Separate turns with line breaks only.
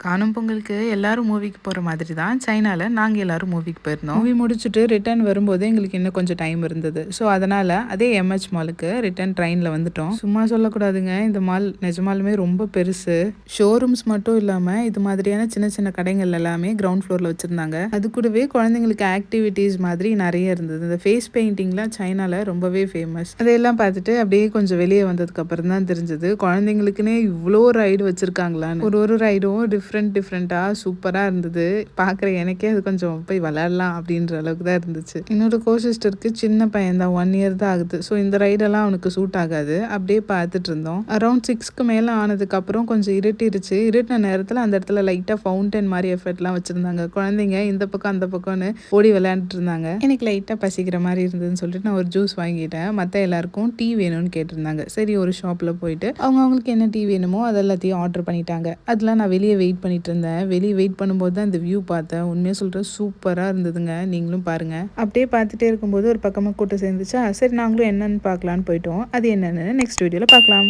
காணும் பொங்கலுக்கு எல்லாரும் மூவிக்கு போகிற மாதிரி தான் சைனாவில் நாங்கள் எல்லாரும் மூவிக்கு போயிருந்தோம். மூவி முடிச்சுட்டு ரிட்டர்ன் வரும்போது எங்களுக்கு இன்னும் கொஞ்சம் டைம் இருந்தது. ஸோ அதனால் அதே எம்ஹெச் மாலுக்கு ரிட்டர்ன் ட்ரெயினில் வந்துட்டோம். சும்மா சொல்லக்கூடாதுங்க, இந்த மால் நிஜமாலுமே ரொம்ப பெருசு. ஷோரூம்ஸ் மட்டும் இல்லாமல் இது மாதிரியான சின்ன சின்ன கடைகள் எல்லாமே கிரவுண்ட் ஃப்ளோரில் வச்சுருந்தாங்க. அது கூடவே குழந்தைங்களுக்கு ஆக்டிவிட்டீஸ் மாதிரி நிறைய இருந்தது. இந்த ஃபேஸ் பெயிண்டிங்லாம் சைனாவில் ரொம்பவே ஃபேமஸ். அதையெல்லாம் பார்த்துட்டு அப்படியே கொஞ்சம் வெளியே வந்ததுக்கப்புறம் தான் தெரிஞ்சது குழந்தைங்களுக்குன்னே இவ்வளோ ரைடு வச்சுருக்காங்களான்னு. ஒரு ரைடும் டிஃப்ரெண்ட்டாக சூப்பராக இருந்தது. பார்க்குற எனக்கே அது கொஞ்சம் போய் விளையாடலாம் அப்படின்ற அளவுக்கு தான் இருந்துச்சு. என்னோட சிஸ்டருக்கு சின்ன பையன் தான், 1 இயர் தான் ஆகுது. ஸோ இந்த ரைடெல்லாம் அவனுக்கு சூட் ஆகாது. அப்படியே பார்த்துட்டு இருந்தோம். அரௌண்ட் 6க்கு மேலே ஆனதுக்கப்புறம் கொஞ்சம் இருட்டின நேரத்தில் அந்த இடத்துல லைட்டாக ஃபவுண்டன் மாதிரி எஃபெக்ட்லாம் வச்சுருந்தாங்க. குழந்தைங்க இந்த பக்கம் அந்த பக்கம்னு ஓடி விளையாண்டுட்டு இருந்தாங்க. எனக்கு லைட்டாக பசிக்கிற மாதிரி இருந்ததுன்னு சொல்லிட்டு நான் ஒரு ஜூஸ் வாங்கிட்டேன். மற்ற எல்லாருக்கும் டீ வேணும்னு கேட்டிருந்தாங்க. சரி, ஒரு ஷாப்பில் போயிட்டு அவங்களுக்கு என்ன டீ வேணுமோ அதெல்லாத்தையும் ஆர்டர் பண்ணிட்டாங்க. அதெல்லாம் நான் வெளியே வெயிட் பண்ணிட்டு இருந்தேன். வெளியே வெயிட் பண்ணும்போது தான் இந்த வியூ பார்த்தேன். உண்மையாக சொல்கிறேன், சூப்பராக இருந்ததுங்க. நீங்களும் பாருங்கள். அப்படியே பார்த்துட்டே இருக்கும்போது ஒரு பக்கமாக கூட்டம் சேர்ந்துச்சா, சரி நாங்களும் என்னென்னு பார்க்கலான்னு போயிட்டோம். அது என்னென்னு நெக்ஸ்ட் வீடியோவில் பார்க்கலாம்.